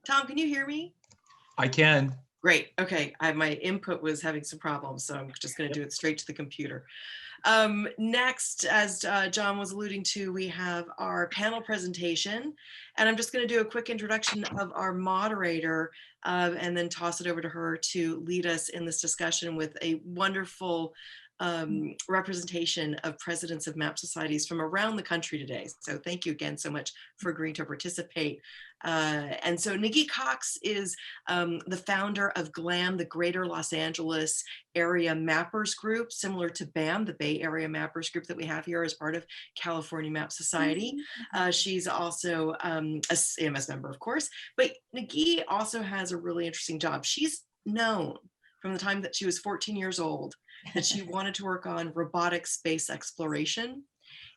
Tom, can you hear me? I can. Great. Okay. My input was having some problems, so I'm just going to do it straight to the computer. Next, as John was alluding to, we have our panel presentation, and I'm just going to do a quick introduction of our moderator and then toss it over to her to lead us in this discussion with a wonderful representation of presidents of map societies from around the country today. So thank you again so much for agreeing to participate. And so Nikki Cox is the founder of GLAM, the Greater Los Angeles Area Mappers Group, similar to BAM, the Bay Area Mappers Group that we have here as part of California Map Society. She's also a CMS member, of course, but Nikki also has a really interesting job. She's known from the time that she was 14 years old that she wanted to work on robotic space exploration.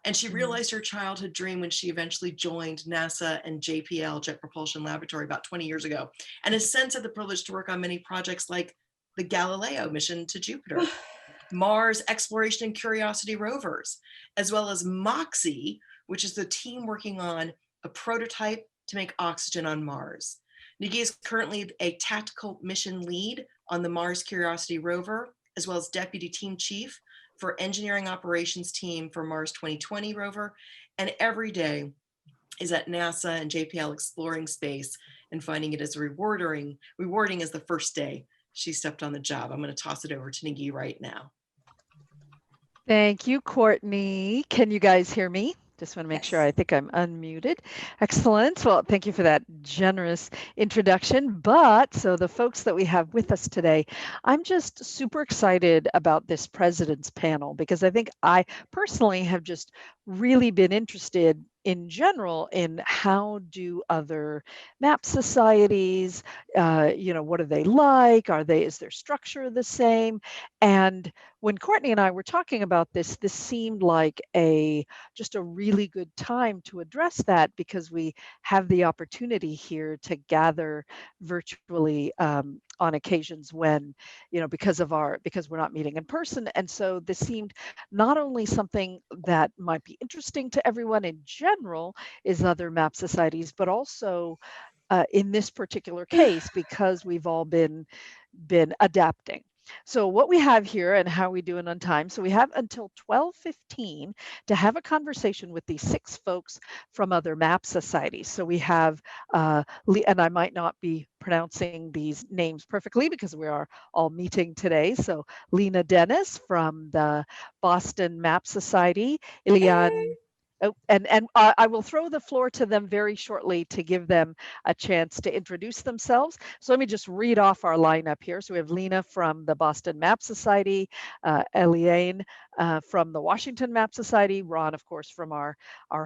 And she realized her childhood dream when she eventually joined NASA and JPL, Jet Propulsion Laboratory, about 20 years ago, and has since had the privilege to work on many projects like the Galileo mission to Jupiter, Mars Exploration and Curiosity rovers, as well as MOXIE, which is the team working on a prototype to make oxygen on Mars. Nikki is currently a tactical mission lead on the Mars Curiosity rover, as well as deputy team chief for engineering operations team for Mars 2020 rover, and every day is at NASA and JPL exploring space and finding it as rewarding as the first day she stepped on the job. I'm going to toss it over to Nikki right now. Thank you, Courtney. Can you guys hear me? Just want to make sure. I think I'm unmuted. Excellent. Well, thank you for that generous introduction. So the folks that we have with us today, I'm just super excited about this president's panel because I think I personally have just really been interested in general in how do other map societies, what are they like? Is their structure the same? And when Courtney and I were talking about this seemed like just a really good time to address that because we have the opportunity here to gather virtually on occasions when, because we're not meeting in person. And so this seemed not only something that might be interesting to everyone in general is other map societies, but also in this particular case, because we've all been adapting. So what we have here and how we doing on time. So we have until 12:15 to have a conversation with these 6 folks from other map societies. So we have, and I might not be pronouncing these names perfectly because we are all meeting today. So Lena Dennis from the Boston Map Society, Ilian. Oh, and I will throw the floor to them very shortly to give them a chance to introduce themselves. So let me just read off our lineup here. So we have Lena from the Boston Map Society, Eliane from the Washington Map Society, Ron, of course, from our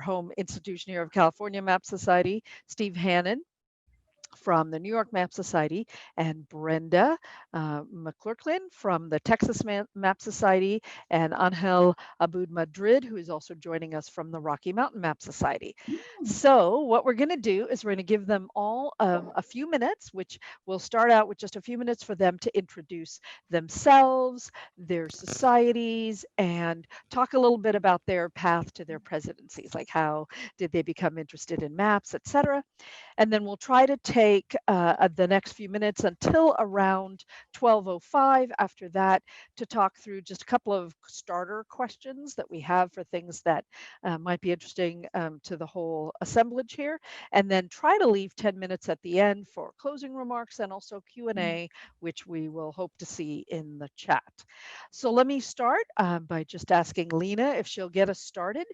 home institution here of California Map Society, Steve Hannon from the New York Map Society, and Brenda Mcclurkin from the Texas Map Society, and Angel Abud Madrid, who is also joining us from the Rocky Mountain Map Society. So what we're going to do is we're going to give them all a few minutes, which we'll start out with just a few minutes for them to introduce themselves, their societies, and talk a little bit about their path to their presidencies, like how did they become interested in maps, etc. And then we'll try to take the next few minutes until around 12:05 after that to talk through just a couple of starter questions that we have for things that might be interesting to the whole assemblage here, and then try to leave 10 minutes at the end for closing remarks and also Q&A, which we will hope to see in the chat. So let me start by just asking Lena if she'll get us started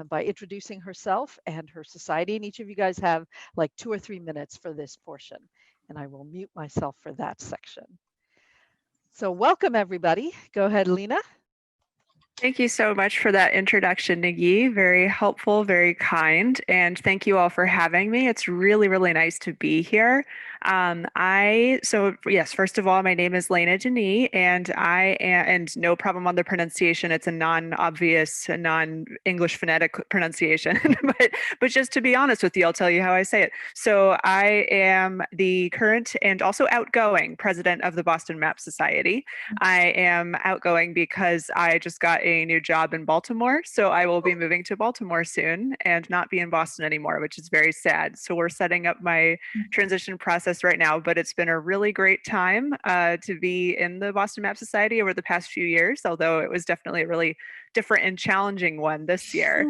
by introducing herself and her society, and each of you guys have like 2 or 3 minutes for this portion, and I will mute myself for that section. So welcome everybody. Go ahead, Lena. Thank you so much for that introduction, Nikki. Very helpful, very kind, and thank you all for having me. It's really, really nice to be here. Yes, first of all, my name is Lena Denis, and and no problem on the pronunciation. It's a non-obvious, non-English phonetic pronunciation, but just to be honest with you, I'll tell you how I say it. So I am the current and also outgoing president of the Boston Map Society. I am outgoing because I just got a new job in Baltimore. So I will be moving to Baltimore soon and not be in Boston anymore, which is very sad. So we're setting up my transition process right now, but it's been a really great time to be in the Boston Map Society over the past few years, although it was definitely a really different and challenging one this year.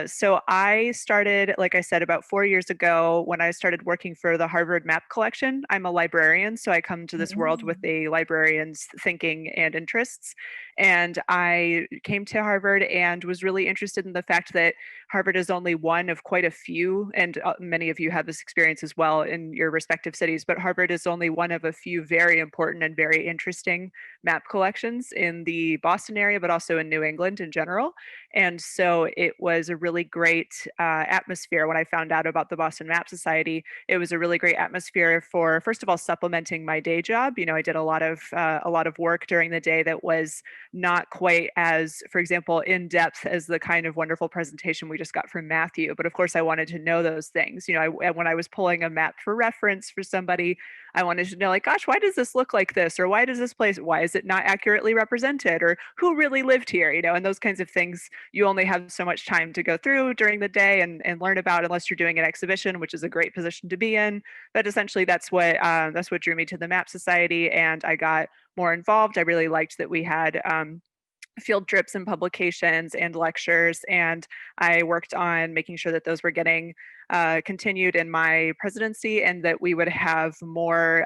So I started, like I said, about 4 years ago when I started working for the Harvard Map Collection. I'm a librarian, so I come to this world with a librarian's thinking and interests. And I came to Harvard and was really interested in the fact that Harvard is only one of quite a few, and many of you have this experience as well in your respective cities, but Harvard is only one of a few very important and very interesting map collections in the Boston area, but also in New England in general. And so it was a really great atmosphere when I found out about the Boston Map Society. It was a really great atmosphere for, first of all, supplementing my day job. You know, I did a lot of work during the day that was not quite as, for example, in depth as the kind of wonderful presentation we just got from Matthew. But of course, I wanted to know those things. You know, when I was pulling a map for reference for somebody, I wanted to know, like, gosh, why does this look like this? Or why does this place, why is it not accurately represented? Or who really lived here? You know, and those kinds of things you only have so much time to go through during the day and learn about unless you're doing an exhibition, which is a great position to be in. But essentially, that's what drew me to the Map Society, and I got more involved. I really liked that we had field trips and publications and lectures, and I worked on making sure that those were getting continued in my presidency, and that we would have more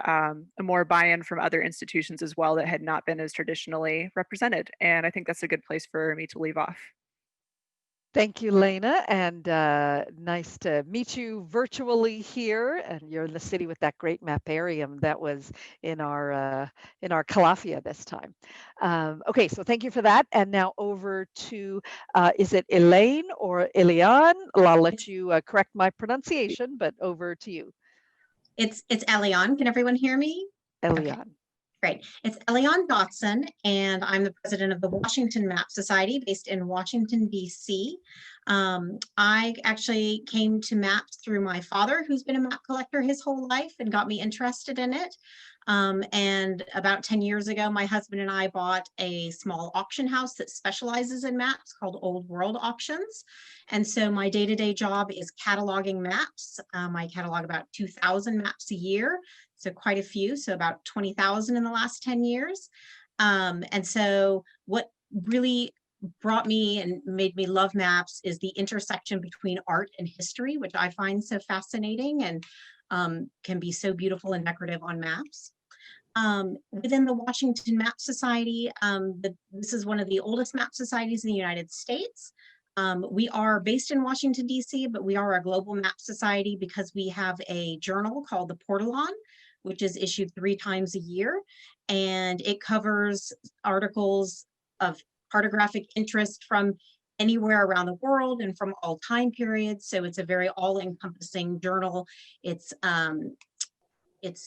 buy-in from other institutions as well that had not been as traditionally represented. And I think that's a good place for me to leave off. Thank you, Lena, and nice to meet you virtually here. And you're in the city with that great maparium that was in our Calafia this time. Okay, so thank you for that. And now over to, is it Elaine or Eliane? I'll let you correct my pronunciation, but over to you. It's Eliane. Can everyone hear me? Eliane. Okay. Great. It's Eliane Dotson, and I'm the president of the Washington Map Society based in Washington, D.C. I actually came to maps through my father, who's been a map collector his whole life and got me interested in it. And about 10 years ago, my husband and I bought a small auction house that specializes in maps called Old World Auctions. And so my day-to-day job is cataloging maps. I catalog about 2,000 maps a year. So quite a few, so about 20,000 in the last 10 years. And so what really brought me and made me love maps is the intersection between art and history, which I find so fascinating and can be so beautiful and decorative on maps. Within the Washington Map Society, this is one of the oldest map societies in the United States. We are based in Washington, D.C., but we are a global map society because we have a journal called the Portalon, which is issued 3 times a year, and it covers articles of cartographic interest from anywhere around the world and from all time periods. So it's a very all-encompassing journal. It's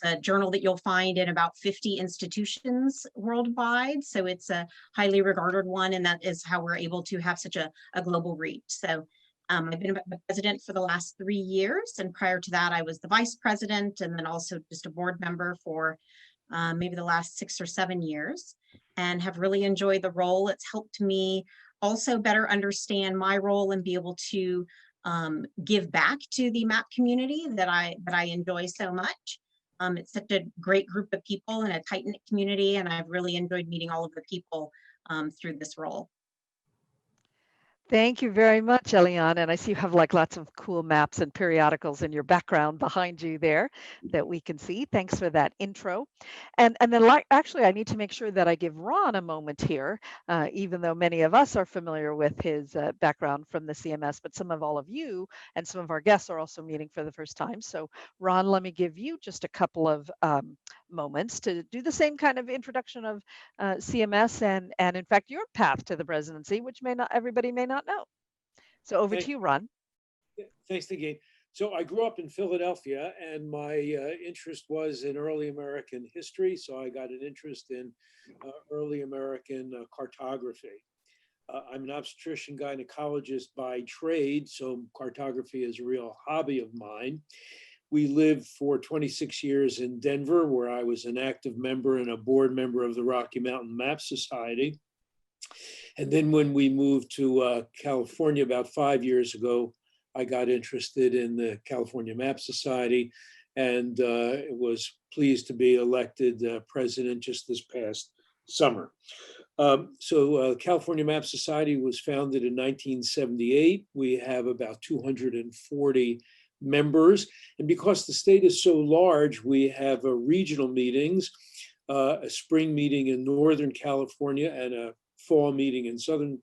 a journal that you'll find in about 50 institutions worldwide. So it's a highly regarded one, and that is how we're able to have such a global reach. So I've been the president for the last 3 years, and prior to that, I was the vice president, and then also just a board member for maybe the last 6 or 7 years, and have really enjoyed the role. It's helped me also better understand my role and be able to give back to the map community that I enjoy so much. It's such a great group of people and a tight-knit community, and I've really enjoyed meeting all of the people through this role. Thank you very much, Eliane. And I see you have like lots of cool maps and periodicals in your background behind you there that we can see. Thanks for that intro. And then actually, I need to make sure that I give Ron a moment here, even though many of us are familiar with his background from the CMS, but some of all of you and some of our guests are also meeting for the first time. So Ron, let me give you just a couple of moments to do the same kind of introduction of CMS and in fact your path to the presidency, which everybody may not know. So over to you, Ron. Thanks, Nikki. So I grew up in Philadelphia, and my interest was in early American history. So I got an interest in early American cartography. I'm an obstetrician gynecologist by trade, so cartography is a real hobby of mine. We lived for 26 years in Denver, where I was an active member and a board member of the Rocky Mountain Map Society. And then when we moved to California about 5 years ago, I got interested in the California Map Society and was pleased to be elected president just this past summer. California Map Society was founded in 1978. We have about 240 members. And because the state is so large, we have regional meetings, a spring meeting in Northern California and a fall meeting in Southern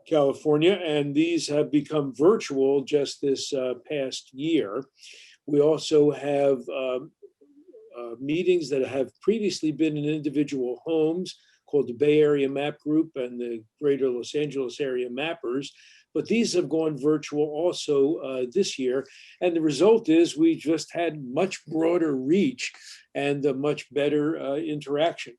California. And these have become virtual just this past year. We also have meetings that have previously been in individual homes called the Bay Area Map Group and the Greater Los Angeles Area Mappers. But these have gone virtual also this year. And the result is we just had much broader reach and a much better interaction.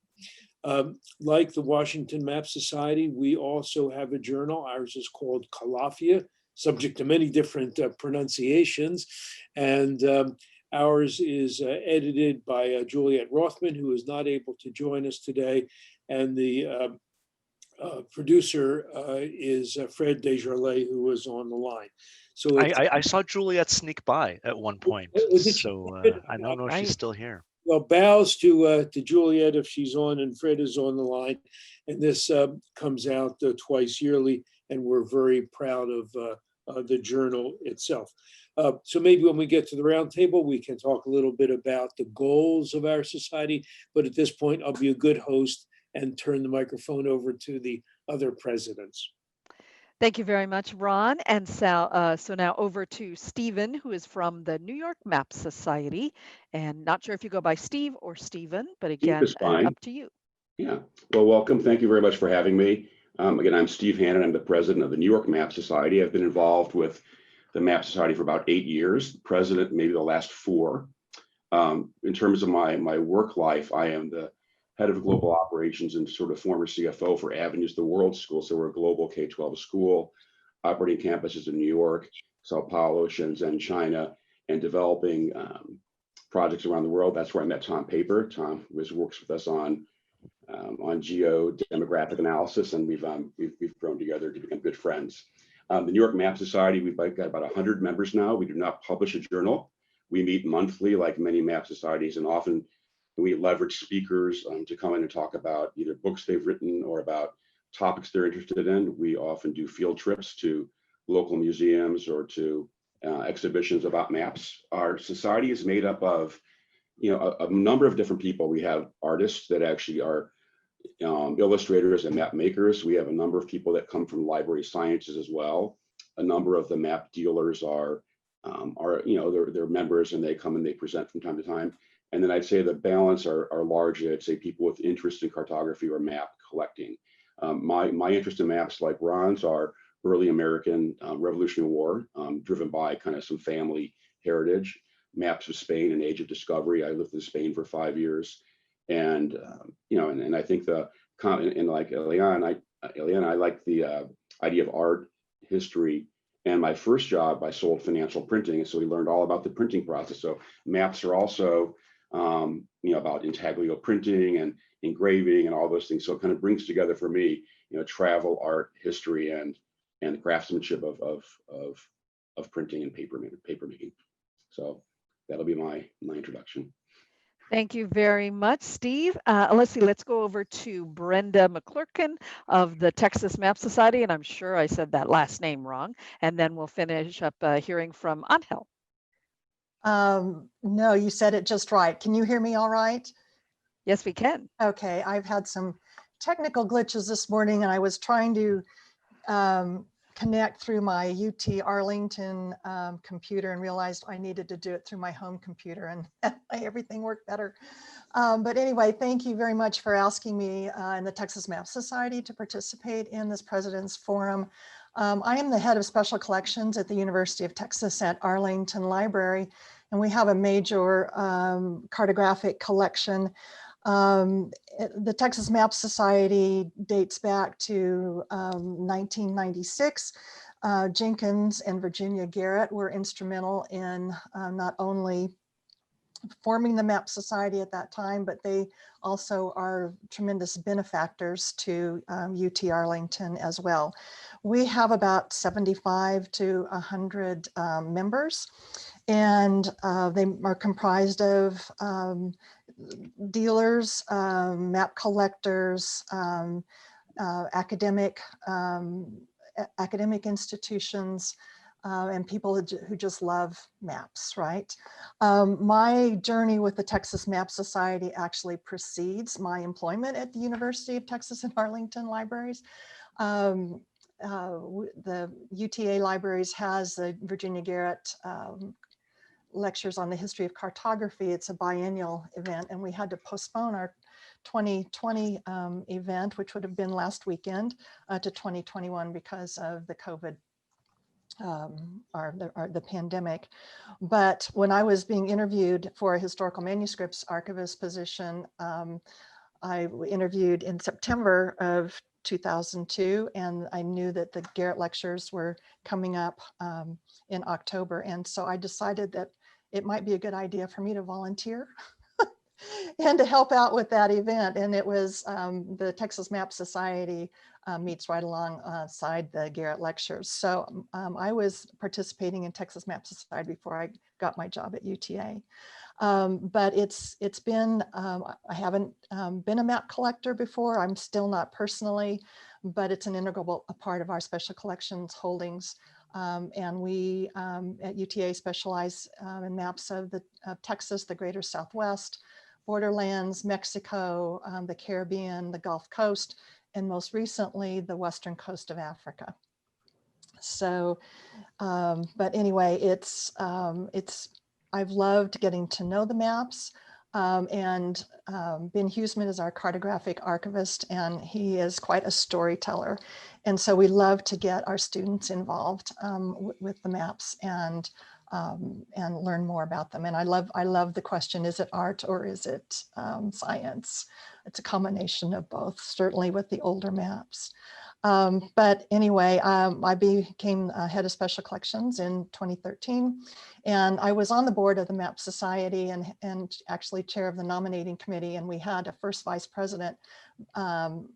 Like the Washington Map Society, we also have a journal. Ours is called Calafia, subject to many different pronunciations. And ours is edited by Juliet Rothman, who is not able to join us today. And the producer is Fred Desjardins, who was on the line. So I saw Juliet sneak by at one point, so I don't know if she's still here. Well, bows to Juliet if she's on, and Fred is on the line. And this comes out twice yearly, and we're very proud of the journal itself. So maybe when we get to the roundtable, we can talk a little bit about the goals of our society. But at this point, I'll be a good host and turn the microphone over to the other presidents. Thank you very much, Ron and Sal. So now over to Stephen, who is from the New York Map Society. And not sure if you go by Steve or Stephen, but again, up to you. Yeah, well, welcome. Thank you very much for having me. Again, I'm Steve Hannon. I'm the president of the New York Map Society. I've been involved with the Map Society for about 8 years, president maybe the last 4. In terms of my work life, I am the head of global operations and sort of former CFO for Avenues the World School. So we're a global K-12 school, operating campuses in New York, Sao Paulo, Shenzhen, China, and developing projects around the world. That's where I met Tom Paper. Tom works with us on geo-demographic analysis, and we've grown together to become good friends. The New York Map Society, we've got about 100 members now. We do not publish a journal. We meet monthly like many map societies, and often we leverage speakers to come in and talk about either books they've written or about topics they're interested in. We often do field trips to local museums or to exhibitions about maps. Our society is made up of, a number of different people. We have artists that actually are illustrators and map makers. We have a number of people that come from library sciences as well. A number of the map dealers are they're members, and they come and they present from time to time. And then I'd say the balance are largely, I'd say, people with interest in cartography or map collecting. My interest in maps, like Ron's, are early American Revolutionary War, driven by kind of some family heritage. Maps of Spain and Age of Discovery. I lived in Spain for 5 years, and and I think and like Eliane, I like the idea of art, history. And my first job, I sold financial printing, and so we learned all about the printing process. So maps are also about intaglio printing and engraving and all those things. So it kind of brings together for me, travel, art, history, and the craftsmanship of printing and paper making. So that'll be my introduction. Thank you very much, Steve. Let's go over to Brenda Mcclurkin of the Texas Map Society, and I'm sure I said that last name wrong. And then we'll finish up hearing from Angel. No, you said it just right. Can you hear me all right? Yes, we can. Okay, I've had some technical glitches this morning, and I was trying to connect through my UT Arlington computer and realized I needed to do it through my home computer, and that way everything worked better. But anyway, thank you very much for asking me in the Texas Map Society to participate in this President's Forum. I am the head of special collections at the University of Texas at Arlington Library, and we have a major cartographic collection. The Texas Map Society dates back to 1996. Jenkins and Virginia Garrett were instrumental in not only forming the Map Society at that time, but they also are tremendous benefactors to UT Arlington as well. We have about 75 to 100 members, and they are comprised of dealers, map collectors, academic institutions, and people who just love maps, right? My journey with the Texas Map Society actually precedes my employment at the University of Texas in Arlington Libraries. The UTA Libraries has the Virginia Garrett lectures on the history of cartography. It's a biennial event, and we had to postpone our 2020 event, which would have been last weekend, to 2021 because of the COVID the pandemic. But when I was being interviewed for a historical manuscripts archivist position, I interviewed in September of 2002, and I knew that the Garrett lectures were coming up in October. And so I decided that it might be a good idea for me to volunteer and to help out with that event. And it was the Texas Map Society meets right alongside the Garrett lectures. So I was participating in Texas Map Society before I got my job at UTA. But it's been, I haven't been a map collector before. I'm still not personally, but it's an integral part of our special collections holdings. And we at UTA specialize in maps of Texas, the greater Southwest, borderlands, Mexico, the Caribbean, the Gulf Coast, and most recently, the western coast of Africa. So, but anyway, I've loved getting to know the maps, and Ben Huseman is our cartographic archivist, and he is quite a storyteller. And so we love to get our students involved with the maps and learn more about them. And I love the question, is it art or is it science? It's a combination of both, certainly with the older maps. But anyway, I became head of special collections in 2013, and I was on the board of the Map Society and actually chair of the nominating committee. And we had a first vice president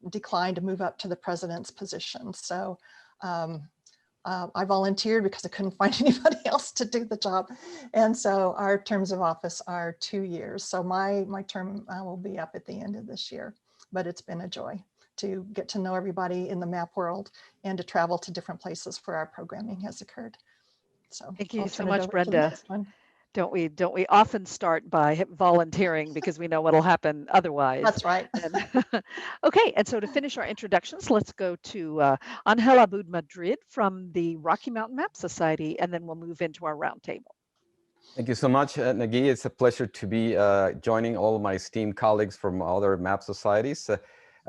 decline to move up to the president's position. So I volunteered because I couldn't find anybody else to do the job. And so our terms of office are 2 years. So my term will be up at the end of this year, but it's been a joy to get to know everybody in the map world and to travel to different places where our programming has occurred. So Thank you I'll so turn it much, over to the Brenda. next one. Don't we often start by volunteering because we know what'll happen otherwise. That's right. Okay, and so to finish our introductions, let's go to Angel Abud Madrid from the Rocky Mountain Map Society, and then we'll move into our roundtable. Thank you so much, Nagi. It's a pleasure to be joining all my esteemed colleagues from other map societies.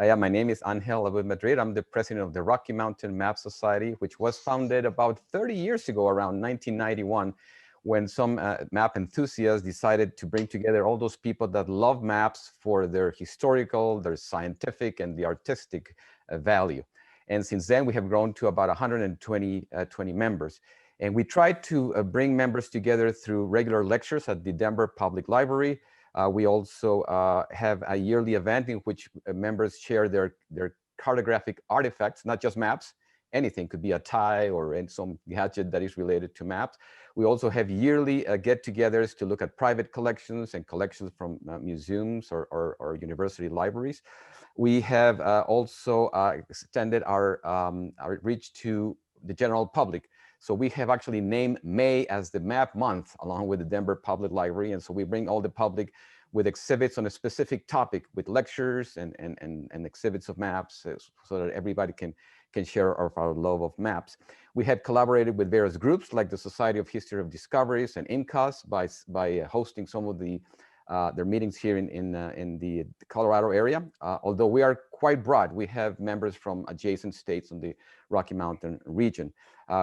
Yeah, my name is Angel Abud Madrid. I'm the president of the Rocky Mountain Map Society, which was founded about 30 years ago, around 1991, when some map enthusiasts decided to bring together all those people that love maps for their historical, their scientific, and the artistic value. And since then, we have grown to about 120 members. And we try to bring members together through regular lectures at the Denver Public Library. We also have a yearly event in which members share their cartographic artifacts, not just maps. Anything could be a tie or some gadget that is related to maps. We also have yearly get-togethers to look at private collections and collections from museums or university libraries. We have also extended our reach to the general public. So we have actually named May as the map month along with the Denver Public Library. And so we bring all the public with exhibits on a specific topic with lectures and exhibits of maps so that everybody can share our love of maps. We have collaborated with various groups like the Society of History of Discoveries and INCAS by hosting some of their meetings here in the Colorado area. Although we are quite broad, we have members from adjacent states in the Rocky Mountain region.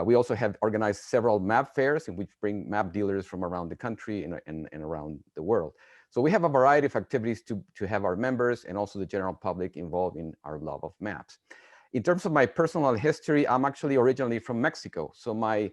We also have organized several map fairs in which bring map dealers from around the country and around the world. So we have a variety of activities to have our members and also the general public involved in our love of maps. In terms of my personal history, I'm actually originally from Mexico. So my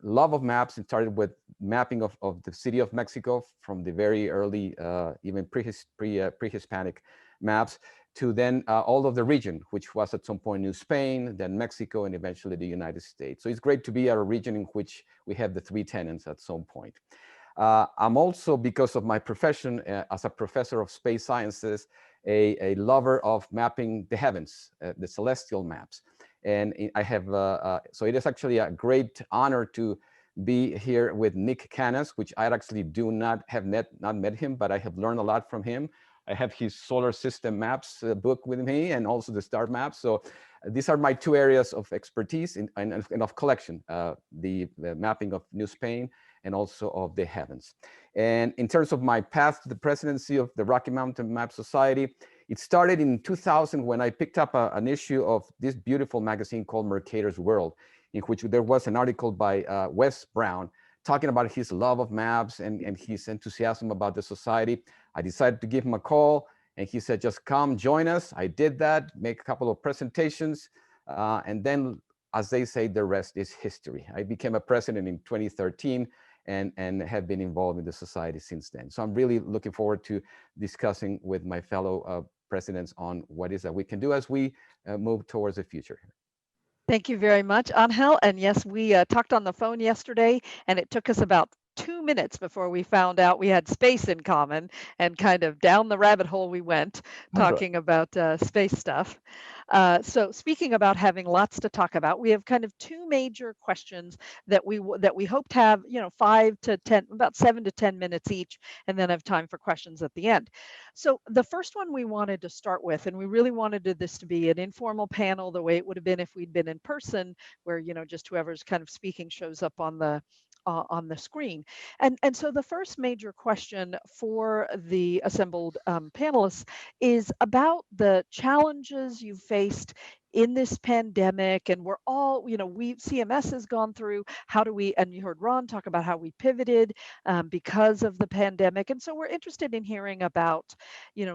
love of maps. It started with mapping of the city of Mexico from the very early, even pre-Hispanic maps, to then all of the region, which was at some point New Spain, then Mexico, and eventually the United States. So it's great to be at a region in which we have the three tenants at some point. I'm also, because of my profession as a professor of space sciences, a lover of mapping the heavens, the celestial maps. And I have, so it is actually a great honor to be here with Nick Cox, which I actually do not have not met him, but I have learned a lot from him. I have his solar system maps book with me, and also the star maps. So these are my two areas of expertise and of collection, the mapping of New Spain and also of the heavens. And in terms of my path to the presidency of the Rocky Mountain Map Society, it started in 2000 when I picked up an issue of this beautiful magazine called Mercator's World, in which there was an article by Wes Brown talking about his love of maps and his enthusiasm about the society. I decided to give him a call, and he said, just come join us. I did that, make a couple of presentations, and then, as they say, the rest is history. I became a president in 2013 and have been involved in the society since then. So I'm really looking forward to discussing with my fellow presidents on what is that we can do as we move towards the future. Thank you very much, Angel. And yes, we talked on the phone yesterday, and it took us about 2 minutes before we found out we had space in common, and kind of down the rabbit hole we went talking about space stuff. So speaking about having lots to talk about, we have kind of two major questions that we hope to have, 5 to 10, about 7 to 10 minutes each, and then have time for questions at the end. So the first one we wanted to start with, and we really wanted this to be an informal panel, the way it would have been if we'd been in person, where just whoever's kind of speaking shows up on the screen. And so the first major question for the assembled panelists is about the challenges you've faced in this pandemic. And we're all, CMS has gone through, how do we, and you heard Ron talk about how we pivoted because of the pandemic. And so we're interested in hearing about,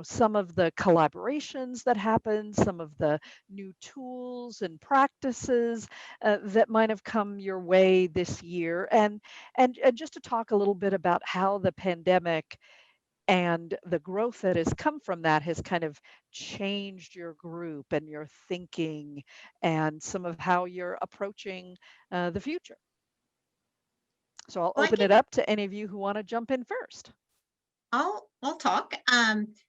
some of the collaborations that happened, some of the new tools and practices that might have come your way this year. And just to talk a little bit about how the pandemic and the growth that has come from that has kind of changed your group and your thinking and some of how you're approaching the future. So I'll open it up to any of you who want to jump in first. I'll talk.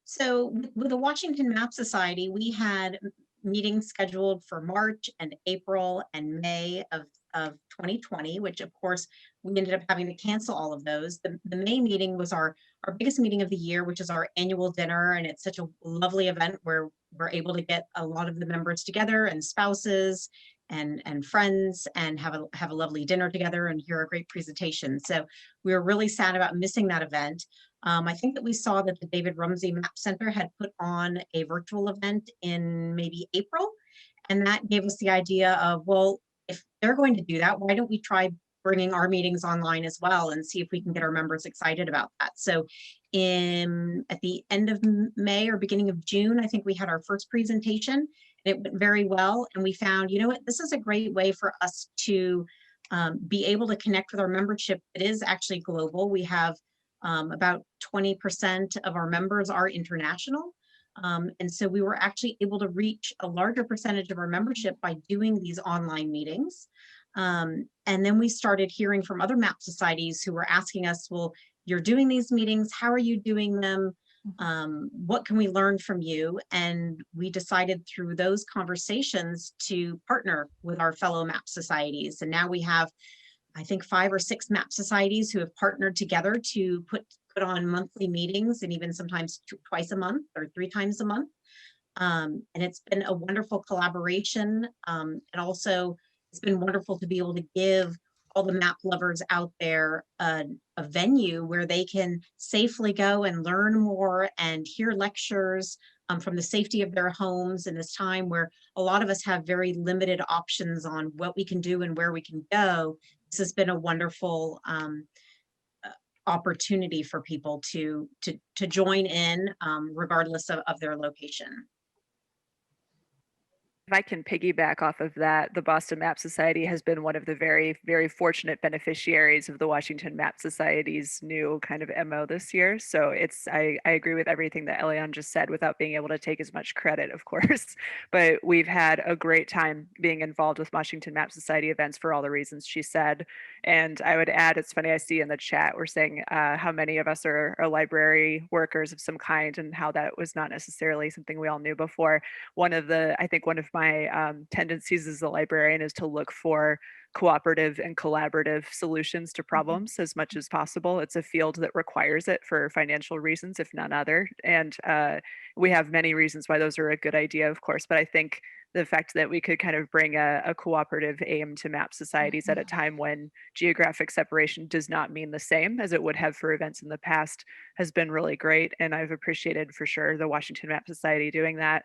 So with the Washington Map Society, we had meetings scheduled for March and April and May of 2020, which of course we ended up having to cancel all of those. The May meeting was our biggest meeting of the year, which is our annual dinner. And it's such a lovely event where we're able to get a lot of the members together and spouses and friends and have a lovely dinner together and hear a great presentation. So we were really sad about missing that event. I think that we saw that the David Rumsey Map Center had put on a virtual event in maybe April. And that gave us the idea of, well, if they're going to do that, why don't we try bringing our meetings online as well and see if we can get our members excited about that. So at the end of May or beginning of June, I think we had our first presentation. It went very well. And we found, this is a great way for us to be able to connect with our membership. It is actually global. We have about 20% of our members are international. And so we were actually able to reach a larger percentage of our membership by doing these online meetings. And then we started hearing from other map societies who were asking us, well, you're doing these meetings, how are you doing them? What can we learn from you? And we decided through those conversations to partner with our fellow map societies. And now we have, I think, 5 or 6 map societies who have partnered together to put on monthly meetings, and even sometimes twice a month or 3 times a month. And it's been a wonderful collaboration. And also it's been wonderful to be able to give all the map lovers out there a venue where they can safely go and learn more and hear lectures from the safety of their homes in this time where a lot of us have very limited options on what we can do and where we can go. This has been a wonderful opportunity for people to join in regardless of their location. If I can piggyback off of that, the Boston Map Society has been one of the very, very fortunate beneficiaries of the Washington Map Society's new kind of MO this year. So I agree with everything that Eliane just said without being able to take as much credit, of course. But we've had a great time being involved with Washington Map Society events for all the reasons she said. And I would add, it's funny, I see in the chat, we're saying how many of us are library workers of some kind and how that was not necessarily something we all knew before. I think one of my tendencies as a librarian is to look for cooperative and collaborative solutions to problems as much as possible. It's a field that requires it for financial reasons, if none other. And we have many reasons why those are a good idea, of course, but I think the fact that we could kind of bring a cooperative aim to map societies at a time when geographic separation does not mean the same as it would have for events in the past has been really great. And I've appreciated for sure the Washington Map Society doing that.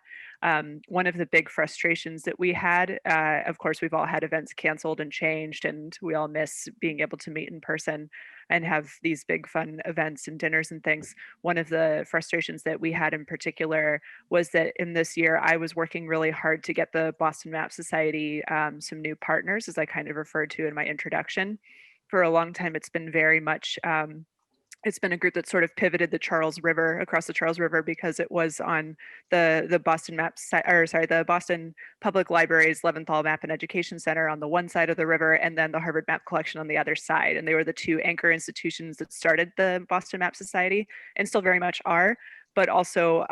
One of the big frustrations that we had, of course, we've all had events canceled and changed, and we all miss being able to meet in person and have these big fun events and dinners and things. One of the frustrations that we had in particular was that in this year, I was working really hard to get the Boston Map Society some new partners, as I kind of referred to in my introduction. For a long time, it's been very much it's been a group that sort of pivoted the Charles River across the Charles River because it was on the Boston Maps, or sorry, the Boston Public Library's Leventhal Map and Education Center on the one side of the river, and then the Harvard Map Collection on the other side. And they were the two anchor institutions that started the Boston Map Society, and still very much are. But also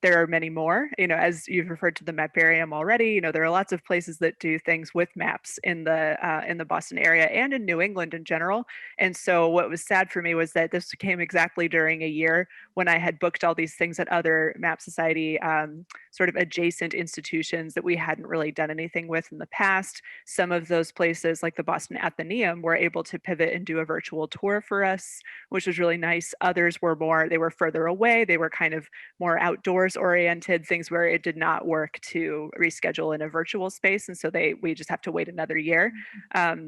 there are many more, as you've referred to the Maparium already, there are lots of places that do things with maps in the Boston area and in New England in general. And so what was sad for me was that this came exactly during a year when I had booked all these things at other Map Society sort of adjacent institutions that we hadn't really done anything with in the past. Some of those places, like the Boston Athenaeum, were able to pivot and do a virtual tour for us, which was really nice. Others were they were further away. They were kind of more outdoors oriented, things where it did not work to reschedule in a virtual space. And so we just have to wait another year.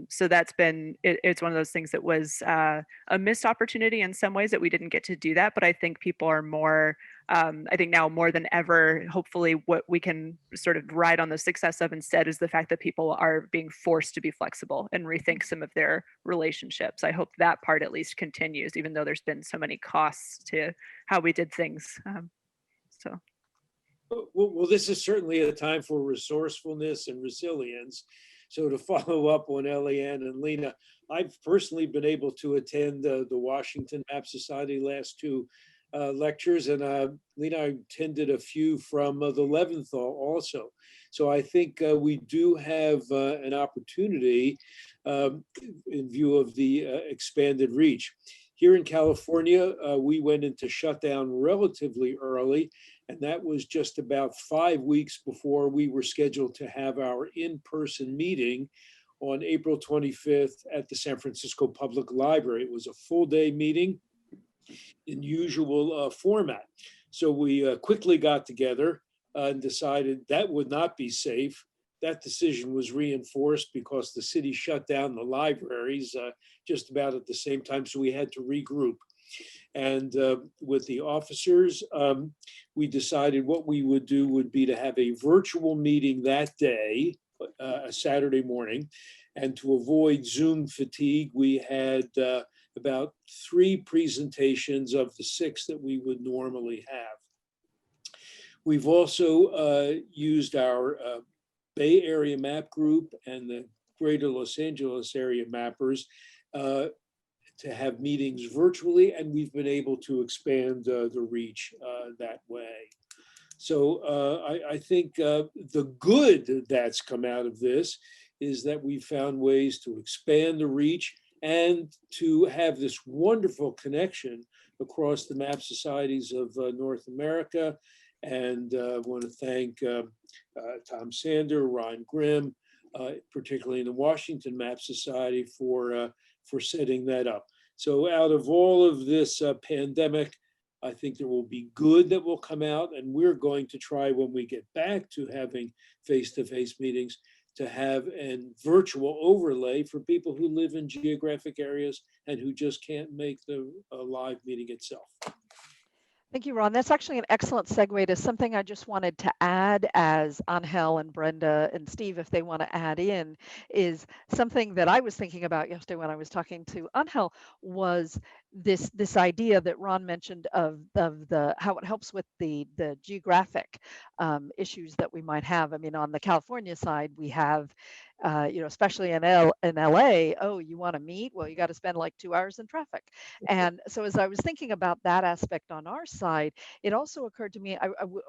So that's been, it's one of those things that was a missed opportunity in some ways that we didn't get to do that. But I think people are more, I think now more than ever, hopefully what we can sort of ride on the success of instead is the fact that people are being forced to be flexible and rethink some of their relationships. I hope that part at least continues, even though there's been so many costs to how we did things. Well, this is certainly a time for resourcefulness and resilience. So to follow up on Eliane and Lena, I've personally been able to attend the Washington Map Society last two lectures, and Lena, I attended a few from the Leventhal also. So I think we do have an opportunity in view of the expanded reach. Here in California, we went into shutdown relatively early, and that was just about 5 weeks before we were scheduled to have our in-person meeting on April 25th at the San Francisco Public Library. It was a full-day meeting in usual format. So we quickly got together and decided that would not be safe. That decision was reinforced because the city shut down the libraries just about at the same time, so we had to regroup. And with the officers, we decided what we would do would be to have a virtual meeting that day, a Saturday morning. And to avoid Zoom fatigue, we had about 3 presentations of the 6 that we would normally have. We've also used our Bay Area Map Group and the Greater Los Angeles area mappers to have meetings virtually, and we've been able to expand the reach that way. So I think the good that's come out of this is that we found ways to expand the reach and to have this wonderful connection across the map societies of North America. And I want to thank Tom Sander, Ron Grimm, particularly in the Washington Map Society for setting that up. So out of all of this pandemic, I think there will be good that will come out, and we're going to try when we get back to having face-to-face meetings to have a virtual overlay for people who live in geographic areas and who just can't make the live meeting itself. Thank you, Ron. That's actually an excellent segue to something I just wanted to add, as Angel and Brenda and Steve, if they want to add in, is something that I was thinking about yesterday when I was talking to Angel, was this idea that Ron mentioned of the how it helps with the geographic issues that we might have. I mean, on the California side, we have especially in LA, oh, you want to meet? Well, you got to spend like 2 hours in traffic. And so as I was thinking about that aspect on our side, it also occurred to me,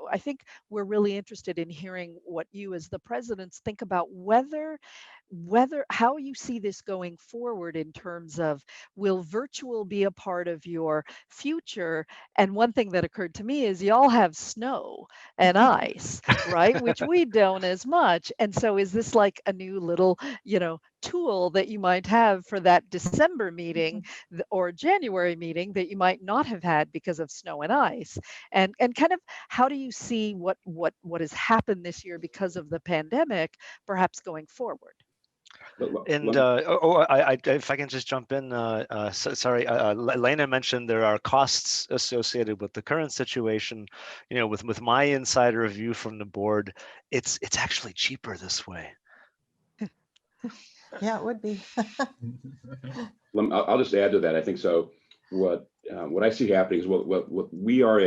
I think we're really interested in hearing what you as the presidents think about whether how you see this going forward in terms of, will virtual be a part of your future? And one thing that occurred to me is y'all have snow and ice, right? Which we don't as much. And so is this like a new little, tool that you might have for that December meeting or January meeting that you might not have had because of snow and ice? And kind of, how do you see what has happened this year because of the pandemic, perhaps going forward? And if I can just jump in, sorry, Lena mentioned there are costs associated with the current situation. With my insider view from the board, it's actually cheaper this way. Yeah, it would be. I'll just add to that. I think so. What I see happening is what we are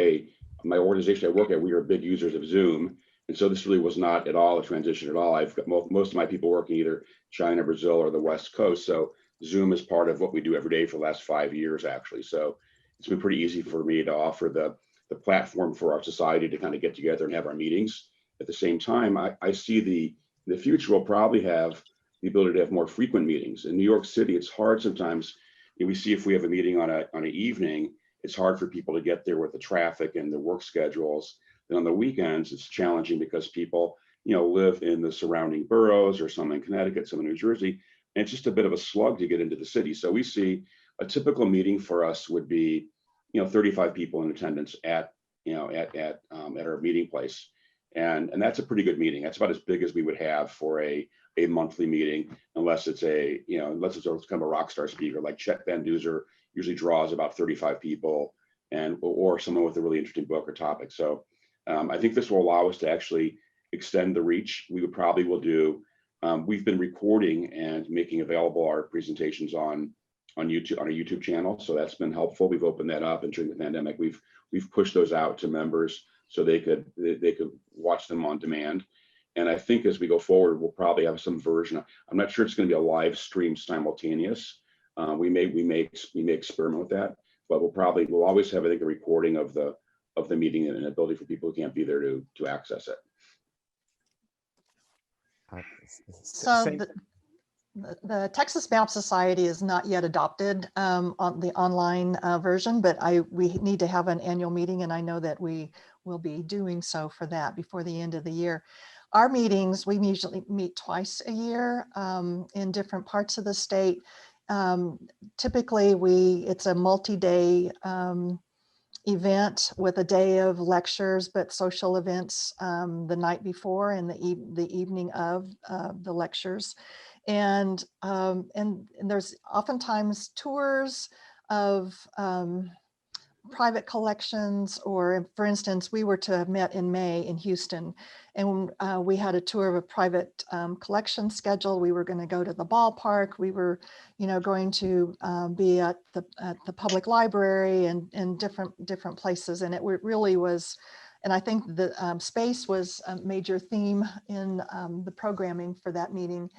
my organization I work at, we are big users of Zoom. And so this really was not at all a transition at all. I've got most of my people working either China, Brazil, or the West Coast. So Zoom is part of what we do every day for the last 5 years, actually. So it's been pretty easy for me to offer the platform for our society to kind of get together and have our meetings. At the same time, I see the future will probably have the ability to have more frequent meetings. In New York City, it's hard sometimes. We see if we have a meeting on an evening, it's hard for people to get there with the traffic and the work schedules. And on the weekends, it's challenging because people, live in the surrounding boroughs, or some in Connecticut, some in New Jersey, and it's just a bit of a slug to get into the city. So we see a typical meeting for us would be, 35 people in attendance at our meeting place, and that's a pretty good meeting. That's about as big as we would have for a monthly meeting, unless it's kind of a rock star speaker like Chet Van Duzer usually draws about 35 people, or someone with a really interesting book or topic. So I think this will allow us to actually extend the reach. We will do. We've been recording and making available our presentations on YouTube, on a YouTube channel. So that's been helpful. We've opened that up, and during the pandemic, we've pushed those out to members so they could watch them on demand. And I think as we go forward, we'll probably have some version. I'm not sure it's going to be a live stream simultaneous. We may experiment with that, but we'll always have, I think, a recording of the meeting and an ability for people who can't be there to access it. So the Texas Map Society is not yet adopted on the online version, but we need to have an annual meeting, and I know that we will be doing so for that before the end of the year. Our meetings, we usually meet twice a year in different parts of the state. Typically, it's a multi-day event with a day of lectures, but social events the night before and the evening of the lectures. And there's oftentimes tours of private collections, or for instance, we were to have met in May in Houston, and we had a tour of a private collection schedule. We were going to go to the ballpark. We were, going to be at the public library and different places. And it really was, and I think the space was a major theme in the programming for that meeting.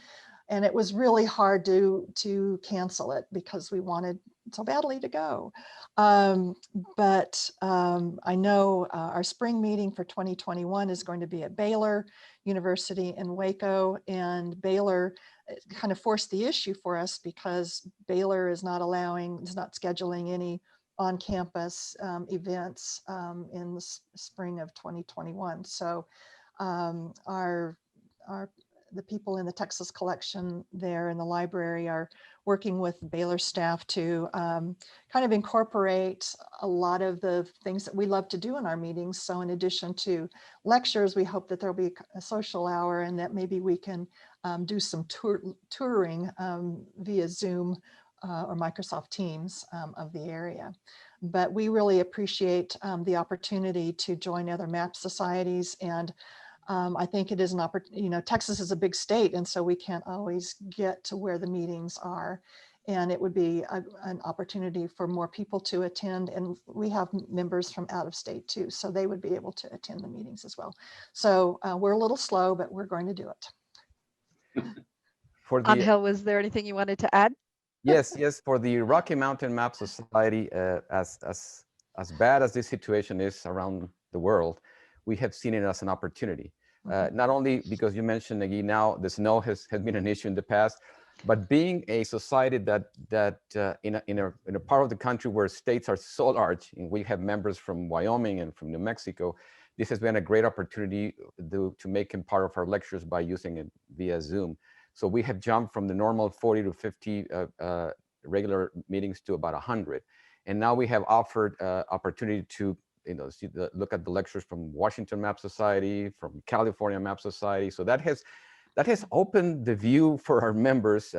And it was really hard to cancel it because we wanted so badly to go. But I know our spring meeting for 2021 is going to be at Baylor University in Waco, and Baylor kind of forced the issue for us because Baylor is not scheduling any on-campus events in the spring of 2021. So the people in the Texas collection there in the library are working with Baylor staff to kind of incorporate a lot of the things that we love to do in our meetings. So in addition to lectures, we hope that there'll be a social hour, and that maybe we can do some touring via Zoom or Microsoft Teams of the area. But we really appreciate the opportunity to join other map societies. And I think it is an opportunity, Texas is a big state, and so we can't always get to where the meetings are. And it would be an opportunity for more people to attend. And we have members from out of state too, so they would be able to attend the meetings as well. So we're a little slow, but we're going to do it. For the Angel, was there anything you wanted to add? yes, for the Rocky Mountain Map Society, as bad as this situation is around the world, we have seen it as an opportunity. Not only because you mentioned, Nikki, now the snow has been an issue in the past, but being a society that in a part of the country where states are so large, and we have members from Wyoming and from New Mexico, this has been a great opportunity to make him part of our lectures by using it via Zoom. So we have jumped from the normal 40 to 50 regular meetings to about 100. And now we have offered opportunity to look at the lectures from Washington Map Society, from California Map Society. So that has opened the view for our members.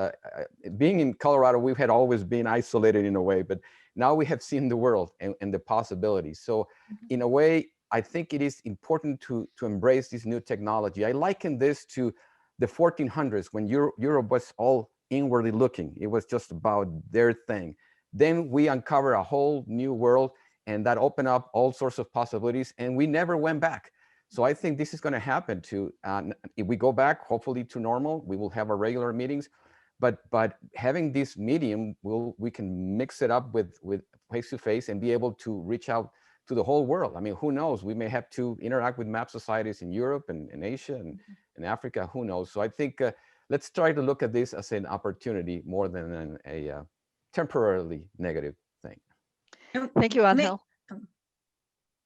Being in Colorado, we've had always been isolated in a way, but now we have seen the world and the possibilities. So in a way, I think it is important to embrace this new technology. I liken this to the 1400s when Europe was all inwardly looking. It was just about their thing. Then we uncover a whole new world, and that opened up all sorts of possibilities, and we never went back. So I think this is going to happen too. If we go back, hopefully to normal, we will have our regular meetings, but having this medium, we can mix it up with face-to-face and be able to reach out to the whole world. I mean, who knows? We may have to interact with map societies in Europe and in Asia and in Africa, who knows? So I think let's try to look at this as an opportunity more than a temporarily negative thing. Thank you, Angel.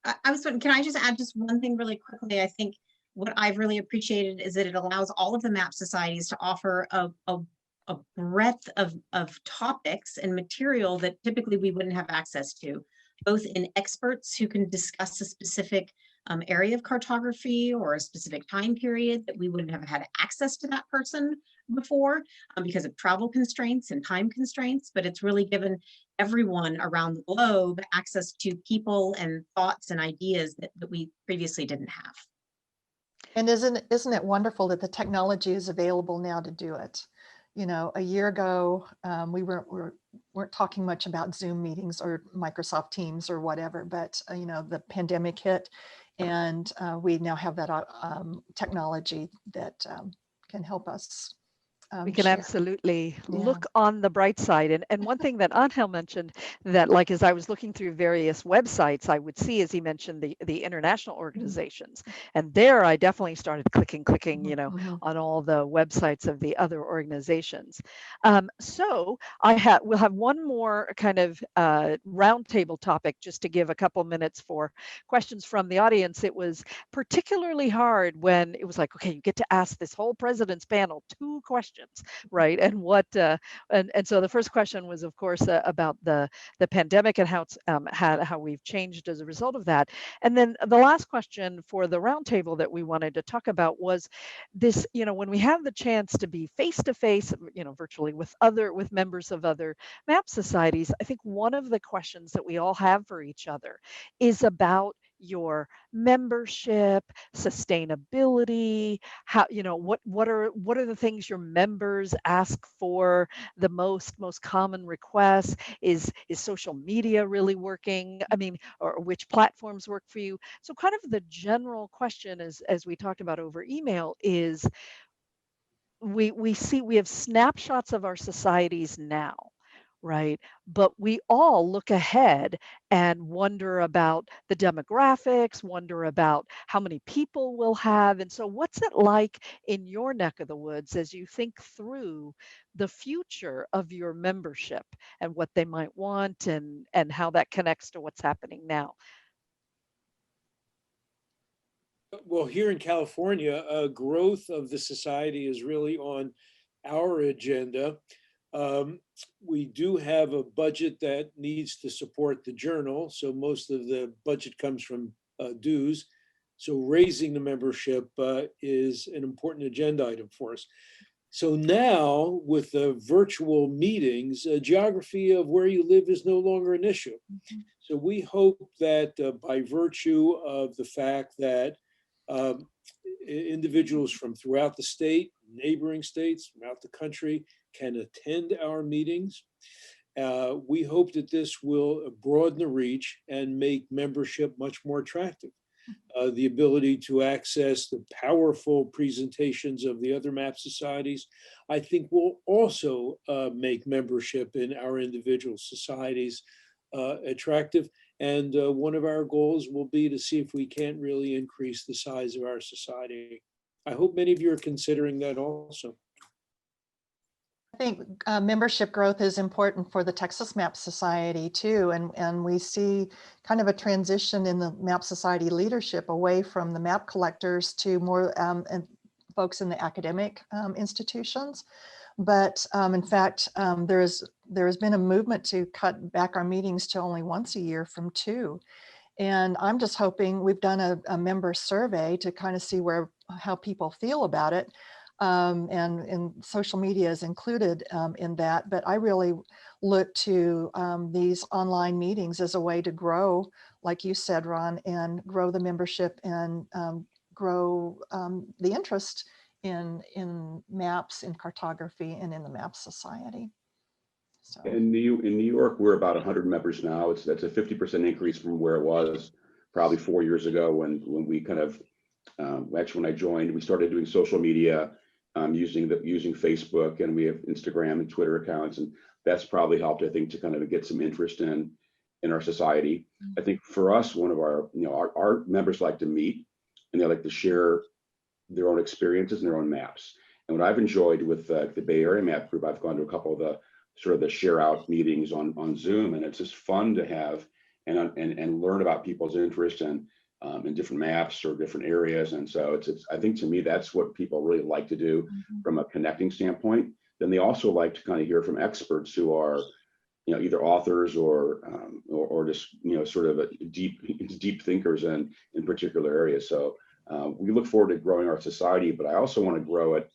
I was wondering, can I just add just one thing really quickly? I think what I've really appreciated is that it allows all of the map societies to offer a breadth of topics and material that typically we wouldn't have access to, both in experts who can discuss a specific area of cartography or a specific time period that we wouldn't have had access to that person before because of travel constraints and time constraints, but it's really given everyone around the globe access to people and thoughts and ideas that we previously didn't have. And isn't it wonderful that the technology is available now to do it? A year ago, we weren't talking much about Zoom meetings or Microsoft Teams or whatever, but the pandemic hit, and we now have that technology that can help us. We can share. absolutely look on the bright side. And one thing that Angel mentioned that, like, as I was looking through various websites, I would see, as he mentioned, the international organizations. And there I definitely started clicking, on all the websites of the other organizations. So we'll have one more kind of roundtable topic just to give a couple minutes for questions from the audience. It was particularly hard when it was like, okay, you get to ask this whole president's panel 2 questions. Right. And what and so the first question was, of course, about the pandemic and how it's how we've changed as a result of that. And then the last question for the roundtable that we wanted to talk about was this, when we have the chance to be face to face, virtually with members of other map societies, I think one of the questions that we all have for each other is about your membership, sustainability, how, what are the things your members ask for, the most common requests? Is social media really working? I mean, or which platforms work for you? So kind of the general question as we talked about over email is we have snapshots of our societies now. Right. But we all look ahead and wonder about the demographics, wonder about how many people we'll have. And so what's it like in your neck of the woods as you think through the future of your membership and what they might want and how that connects to what's happening now? Well, here in California, growth of the society is really on our agenda. We do have a budget that needs to support the journal, so most of the budget comes from dues. So raising the membership is an important agenda item for us. So now with the virtual meetings, geography of where you live is no longer an issue. So we hope that by virtue of the fact that individuals from throughout the state, neighboring states, throughout the country can attend our meetings, we hope that this will broaden the reach and make membership much more attractive. The ability to access the powerful presentations of the other map societies, I think will also make membership in our individual societies attractive. And one of our goals will be to see if we can't really increase the size of our society. I hope many of you are considering that also. I think membership growth is important for the Texas Map Society too. And we see kind of a transition in the Map Society leadership away from the map collectors to more and folks in the academic institutions. But in fact, there has been a movement to cut back our meetings to only once a year from 2. And I'm just hoping, we've done a member survey to kind of see how people feel about it. And social media is included in that, but I really look to these online meetings as a way to grow, like you said, Ron, and grow the membership and grow the interest in maps, in cartography, and in the Map Society. So. In New York, we're about 100 members now. That's a 50% increase from where it was probably 4 years ago when we kind of, actually when I joined, we started doing social media. Using Facebook, and we have Instagram and Twitter accounts, and that's probably helped, I think, to kind of get some interest in our society. I think for us, one of our members like to meet, and they like to share their own experiences and their own maps. And what I've enjoyed with the Bay Area Map Group, I've gone to a couple of the sort of the share out meetings on Zoom, and it's just fun to have and learn about people's interest and in different maps or different areas. And so it's I think to me, that's what people really like to do from a connecting standpoint. Then they also like to kind of hear from experts who are, either authors or just, sort of deep thinkers in particular areas. So we look forward to growing our society, but I also want to grow it.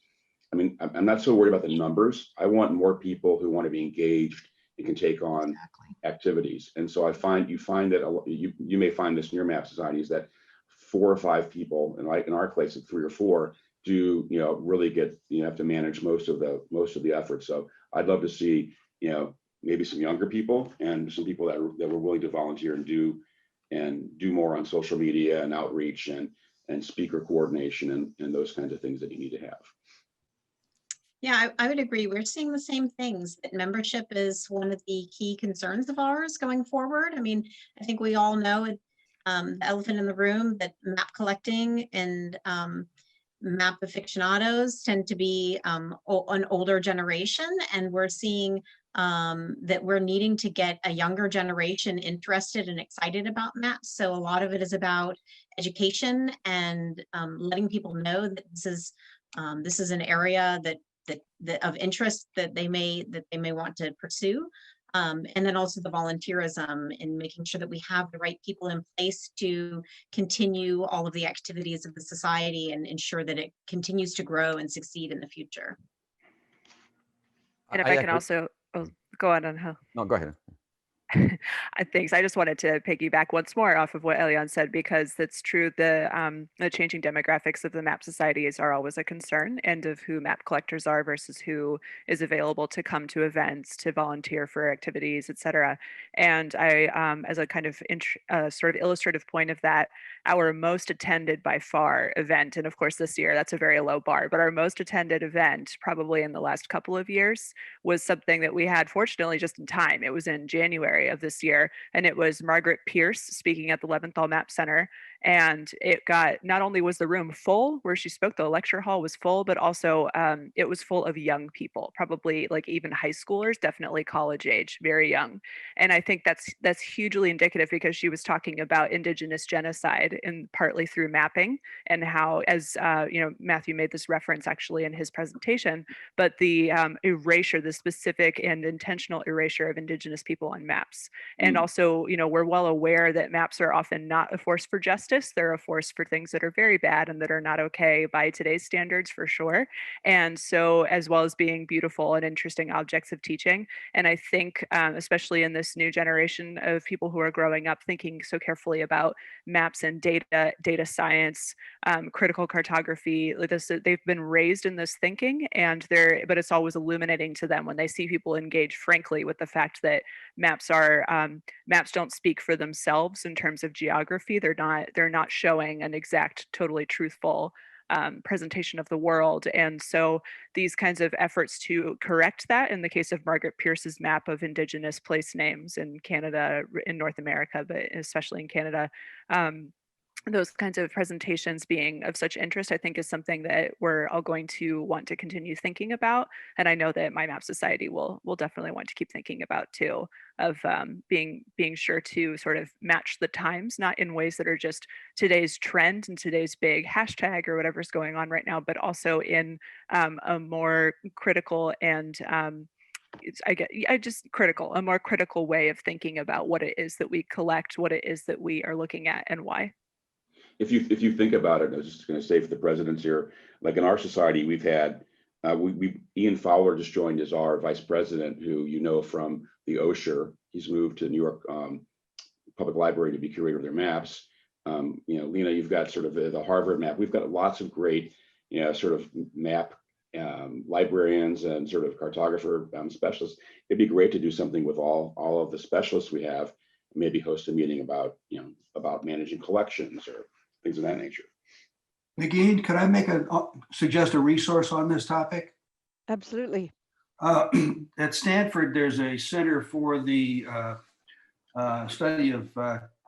I mean, I'm not so worried about the numbers. I want more people who want to be engaged and can take on activities. And so you find that you may find this in your map societies that 4 or 5 people, and like in our case, 3 or 4, do really get have to manage most of the effort. So I'd love to see maybe some younger people and some people that were willing to volunteer and do more on social media and outreach and speaker coordination and those kinds of things that you need to have. Yeah, I would agree. We're seeing the same things, that membership is one of the key concerns of ours going forward. I mean, I think we all know the elephant in the room, that map collecting and map aficionados tend to be an older generation, and we're seeing that we're needing to get a younger generation interested and excited about maps. So a lot of it is about education and letting people know that this is an area that of interest that they may want to pursue, and then also the volunteerism in making sure that we have the right people in place to continue all of the activities of the society and ensure that it continues to grow and succeed in the future. And if I can also go on. No, go ahead. Thanks. I just wanted to piggyback once more off of what Elian said, because that's true. The changing demographics of the map societies are always a concern, and of who map collectors are versus who is available to come to events, to volunteer for activities, etc. And I, as a kind of sort of illustrative point of that, our most attended by far event, and of course this year that's a very low bar, but our most attended event probably in the last couple of years was something that we had fortunately just in time. It was in January of this year, and it was Margaret Pierce speaking at the Leventhal Map Center. And it got, not only was the room full where she spoke, the lecture hall was full, but also it was full of young people, probably like even high schoolers, definitely college age, very young. And I think that's hugely indicative, because she was talking about Indigenous genocide and partly through mapping, and how, as Matthew made this reference actually in his presentation, but the erasure, the specific and intentional erasure of Indigenous people on maps. And also, we're well aware that maps are often not a force for justice. justice. They're a force for things that are very bad and that are not okay by today's standards, for sure. And so, as well as being beautiful and interesting objects of teaching. And I think, especially in this new generation of people who are growing up, thinking so carefully about maps and data science, critical cartography, like this, they've been raised in this thinking, but it's always illuminating to them when they see people engage frankly with the fact that maps don't speak for themselves in terms of geography. They're not showing an exact, totally truthful presentation of the world. And so these kinds of efforts to correct that, in the case of Margaret Pierce's map of Indigenous place names in Canada, in North America, but especially in Canada, those kinds of presentations being of such interest, I think, is something that we're all going to want to continue thinking about. And I know that my Map Society will definitely want to keep thinking about too, of being sure to sort of match the times, not in ways that are just today's trend and today's big hashtag or whatever's going on right now, but also in a more critical and a more critical way of thinking about what it is that we collect, what it is that we are looking at, and why. If you think about it, I was just going to say for the presidents here, like in our society, we've had Ian Fowler just joined as our vice president, who you know from the OSHER. He's moved to New York Public Library to be curator of their maps. Lena, you've got sort of the Harvard map. We've got lots of great, sort of map librarians and sort of cartographer specialists. It'd be great to do something with all of the specialists we have. Maybe host a meeting about managing collections or things of that nature. Nagin, could I suggest a resource on this topic? Absolutely. At Stanford, there's a Center for the Study of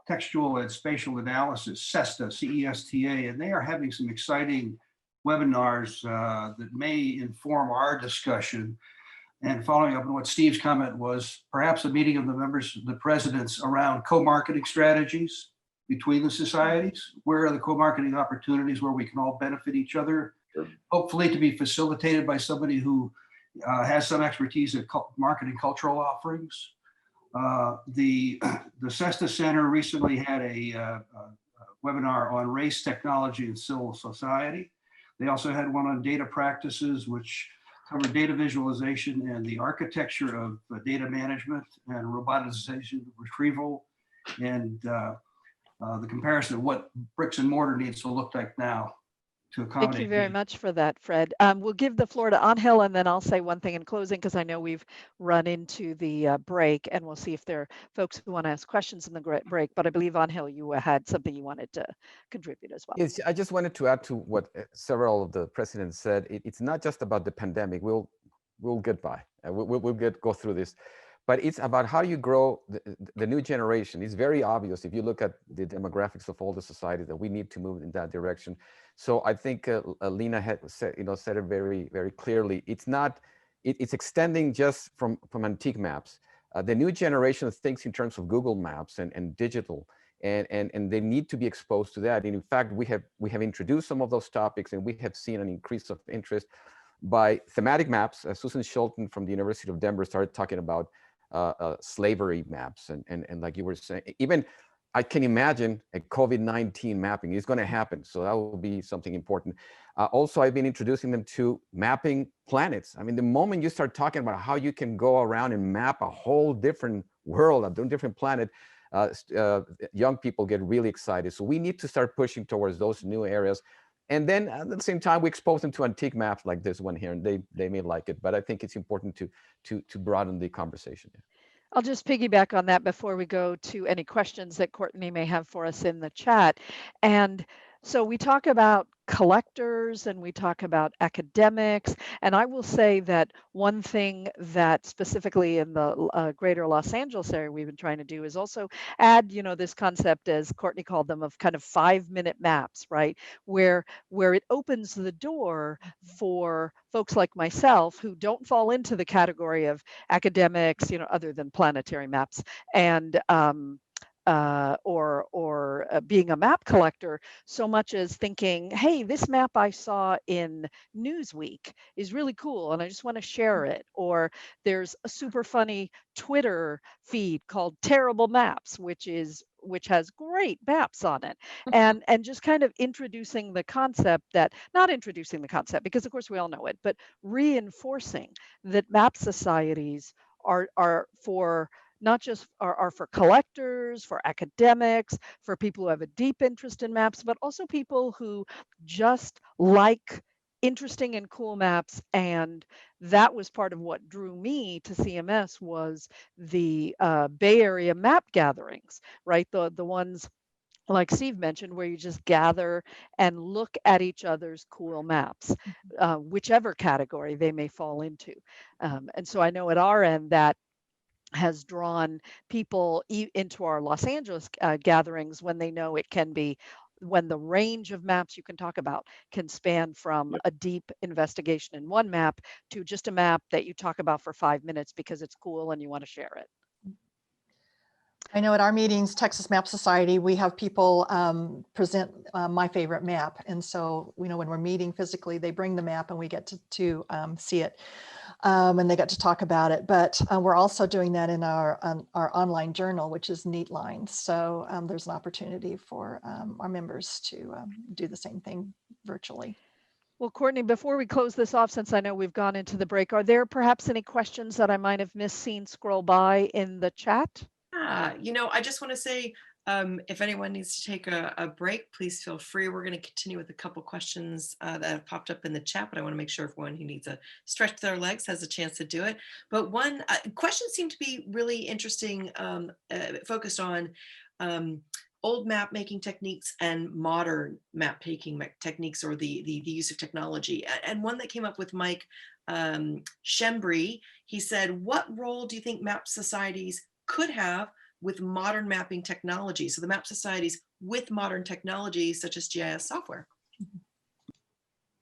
Textual and Spatial Analysis, CESTA, C-E-S-T-A, and they are having some exciting webinars that may inform our discussion. And following up on what Steve's comment was, perhaps a meeting of the members, the presidents, around co-marketing strategies between the societies. Where are the co-marketing opportunities where we can all benefit each other? Sure. Hopefully to be facilitated by somebody who has some expertise in marketing cultural offerings. The CESTA Center recently had a webinar on race, technology, and civil society. They also had one on data practices, which covered data visualization and the architecture of data management and robotization retrieval, and the comparison of what bricks and mortar needs to look like now to accommodate. Thank you very much for that, Fred. We'll give the floor to Angel, and then I'll say one thing in closing, because I know we've run into the break, and we'll see if there are folks who want to ask questions in the break. But I believe, Angel, you had something you wanted to contribute as well. Yes, I just wanted to add to what several of the presidents said. It's not just about the pandemic. We'll get by. We'll go through this. But it's about how you grow the new generation. It's very obvious if you look at the demographics of all the society that we need to move in that direction. So I think Lena had said it very, very clearly. It's extending just from antique maps. The new generation thinks in terms of Google Maps and digital, and they need to be exposed to that. And in fact, we have introduced some of those topics, and we have seen an increase of interest by thematic maps. Susan Schulten from the University of Denver started talking about slavery maps, and like you were saying, even I can imagine a COVID-19 mapping is going to happen, so that will be something important. Also, I've been introducing them to mapping planets. I mean, the moment you start talking about how you can go around and map a whole different world, a different planet, young people get really excited. So we need to start pushing towards those new areas. And then at the same time, we expose them to antique maps like this one here, and they may like it. But I think it's important to broaden the conversation. I'll just piggyback on that before we go to any questions that Courtney may have for us in the chat. And so we talk about collectors and we talk about academics. And I will say that one thing that specifically in the greater Los Angeles area we've been trying to do is also add, this concept, as Courtney called them, of kind of 5-minute maps, right? Where it opens the door for folks like myself who don't fall into the category of academics, other than planetary maps, and or being a map collector, so much as thinking, hey, this map I saw in Newsweek is really cool and I just want to share it. Or there's a super funny Twitter feed called Terrible Maps, which is which has great maps on it, and just kind of introducing the concept that, not introducing the concept because of course we all know it, but reinforcing that map societies are for not just are for collectors, for academics, for people who have a deep interest in maps, but also people who just like interesting and cool maps. And that was part of what drew me to CMS, was the Bay Area map gatherings, right? The ones like Steve mentioned, where you just gather and look at each other's cool maps, whichever category they may fall into. And so I know at our end that has drawn people into our Los Angeles gatherings, when they know it can be, when the range of maps you can talk about can span from a deep investigation in one map to just a map that you talk about for 5 minutes because it's cool and you want to share it. I know at our meetings, Texas Map Society, we have people present my favorite map. And so, you know, when we're meeting physically, they bring the map and we get to see it. And they get to talk about it. But we're also doing that in our online journal, which is Neatline. So there's an opportunity for our members to do the same thing virtually. Well, Courtney, before we close this off, since I know we've gone into the break, are there perhaps any questions that I might have missed, seen scroll by in the chat? You know, I just want to say, if anyone needs to take a break, please feel free. We're going to continue with a couple questions that have popped up in the chat, but I want to make sure everyone who needs a stretch their legs has a chance to do it. But one question seemed to be really interesting, focused on old map making techniques and modern map making techniques, or the use of technology. And one that came up with Mike Shembri, he said, what role do you think map societies could have with modern mapping technology? So the map societies with modern technology such as GIS software.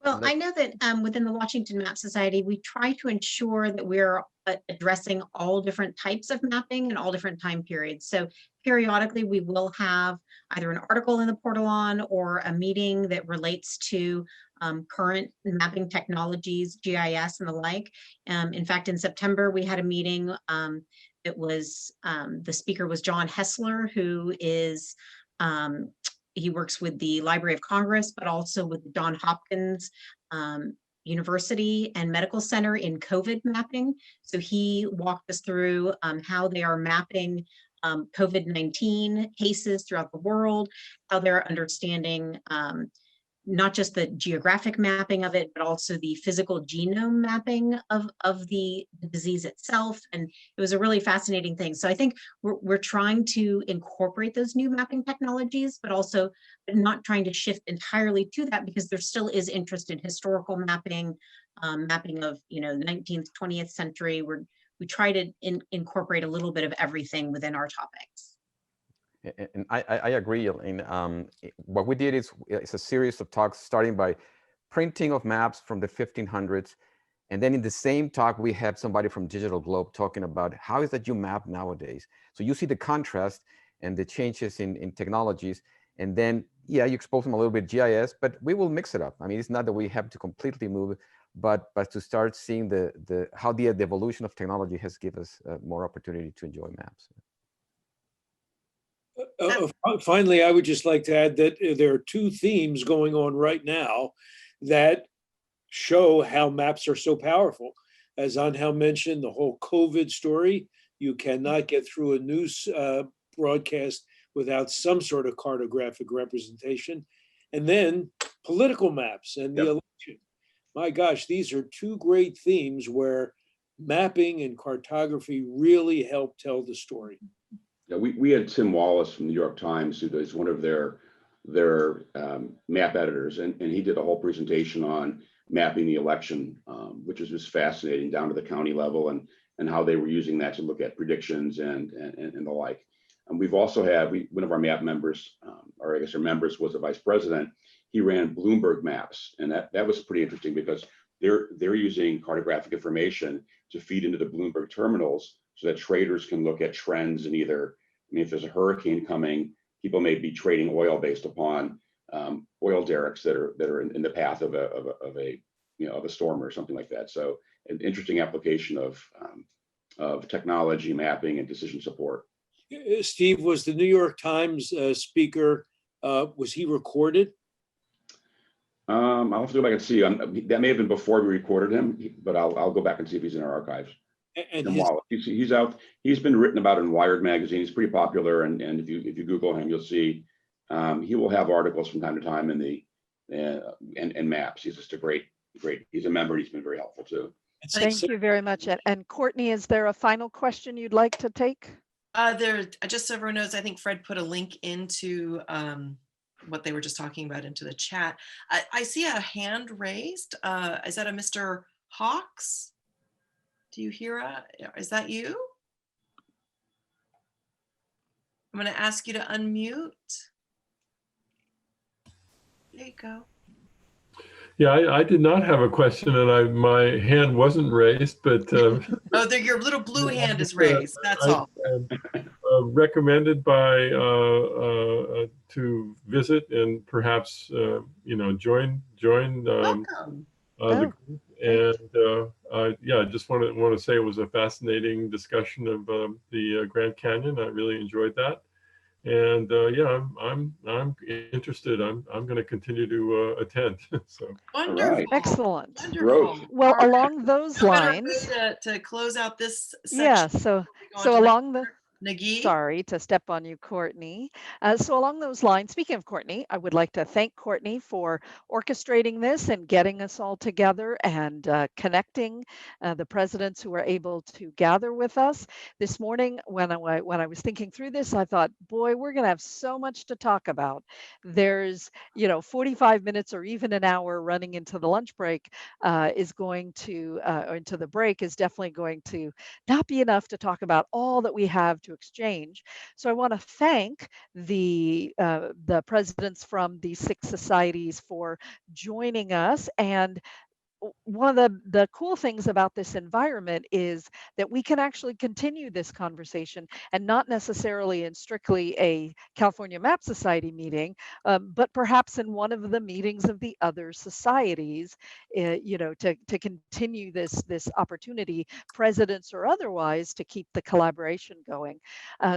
Well, I know that within the Washington Map Society, we try to ensure that we're addressing all different types of mapping and all different time periods. So periodically, we will have either an article in the portal on, or a meeting that relates to current mapping technologies, GIS and the like. In fact, in September, we had a meeting. It was, the speaker was John Hessler, who is, he works with the Library of Congress, but also with Johns Hopkins University and Medical Center in COVID mapping. So he walked us through how they are mapping COVID-19 cases throughout the world, how they're understanding not just the geographic mapping of it, but also the physical genome mapping of the disease itself. And it was a really fascinating thing. So I think we're trying to incorporate those new mapping technologies, but also not trying to shift entirely to that, because there still is interest in historical mapping, mapping of, you know, 19th, 20th century. We try to incorporate a little bit of everything within our topics. And I agree, Elaine. What we did is it's a series of talks starting by printing of maps from the 1500s. And then in the same talk, we had somebody from Digital Globe talking about how is that you map nowadays. So you see the contrast and the changes in technologies. And then, yeah, you expose them a little bit GIS, but we will mix it up. I mean, it's not that we have to completely move, but to start seeing how the evolution of technology has given us more opportunity to enjoy maps. Finally, I would just like to add that there are two themes going on right now that show how maps are so powerful. As Angel mentioned, the whole COVID story, you cannot get through a news broadcast without some sort of cartographic representation. And then political maps and the election. My gosh, these are two great themes where mapping and cartography really help tell the story. Yeah, we had Tim Wallace from the New York Times, who is one of their map editors, and he did a whole presentation on mapping the election, which was just fascinating, down to the county level, and how they were using that to look at predictions and the like. And we've also had one of our map members, or I guess our members, was a vice president. He ran Bloomberg Maps, and that was pretty interesting because they're using cartographic information to feed into the Bloomberg terminals, so that traders can look at trends and either, I mean, if there's a hurricane coming, people may be trading oil based upon oil derricks that are in the path of a storm or something like that. So an interesting application of technology, mapping, and decision support. Steve, was the New York Times speaker, was he recorded? I'll have to go back and see. That may have been before we recorded him, but I'll go back and see if he's in our archives. And Jim his, Wallace, he's out. He's been written about in Wired magazine. He's pretty popular, and if you Google him, you'll see he will have articles from time to time in the and Maps. He's just a great. He's a member. He's been very helpful too. Thank you very much. And Courtney, is there a final question you'd like to take? Just so everyone knows, I think Fred put a link into what they were just talking about into the chat. I see a hand raised. Is that a Mr. Hawks? Do you hear is that you? I'm going to ask you to unmute. There you go. Yeah, I did not have a question, and my hand wasn't raised, but Oh, your little blue hand is raised. That's all. Recommended by to visit and perhaps join Welcome. the group. And yeah, I just want to say it was a fascinating discussion of the Grand Canyon. I really enjoyed that. And yeah, I'm interested. I'm going to continue to attend. So Wonderful. Right. Excellent. Wonderful. Well, All right. along those No better lines, way to close out this section. yeah. So along the. Nikki. Sorry to step on you, Courtney. So along those lines, speaking of Courtney, I would like to thank Courtney for orchestrating this and getting us all together and connecting the presidents who were able to gather with us this morning. When I was thinking through this, I thought, boy, we're going to have so much to talk about. There's 45 minutes or even an hour running into the lunch break is going to or into the break is definitely going to not be enough to talk about all that we have to exchange. So I want to thank the presidents from the 6 societies for joining us. And one of the cool things about this environment is that we can actually continue this conversation, and not necessarily in strictly a California Map Society meeting, but perhaps in one of the meetings of the other societies, to continue this opportunity, presidents or otherwise, to keep the collaboration going.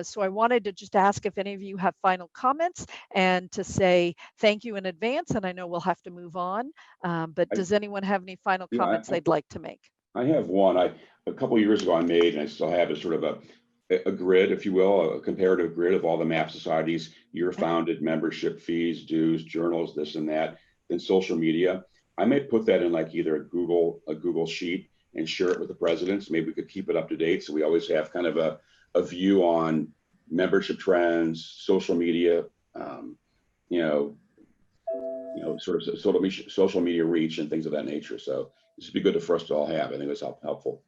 So I wanted to just ask if any of you have final comments and to say thank you in advance. And I know we'll have to move on, but does anyone have any final comments they'd like to make? I have one. A couple of years ago I made, and I still have, is sort of a grid, if you will, a comparative grid of all the map societies, year founded, membership fees, dues, journals, this and that, then social media. I may put that in like either a Google sheet and share it with the presidents. Maybe we could keep it up to date, so we always have kind of a view on membership trends, social media, sort of social media reach and things of that nature. So this would be good for us to all have. I think it's helpful.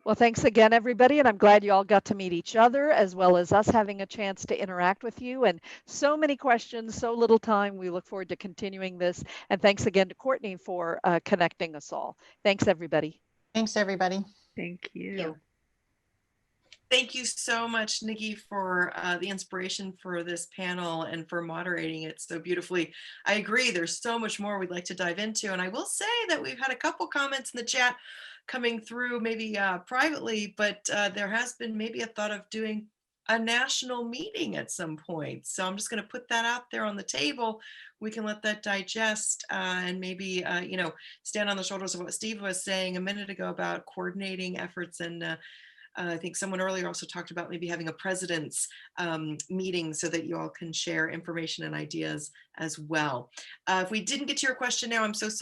Well, thanks again, everybody. And I'm glad you all got to meet each other, as well as us having a chance to interact with you. And so many questions, so little time. We look forward to continuing this. And thanks again to Courtney for connecting us all. Thanks, everybody. Thanks, everybody. Thank you. Thank you so much, Nikki, for the inspiration for this panel and for moderating it so beautifully. I agree, there's so much more we'd like to dive into. And I will say that we've had a couple comments in the chat coming through, maybe privately, but there has been maybe a thought of doing a national meeting at some point. So I'm just going to put that out there on the table. We can let that digest and maybe, stand on the shoulders of what Steve was saying a minute ago about coordinating efforts. And I think someone earlier also talked about maybe having a president's meeting so that you all can share information and ideas as well. If we didn't get to your question now, I'm so sorry.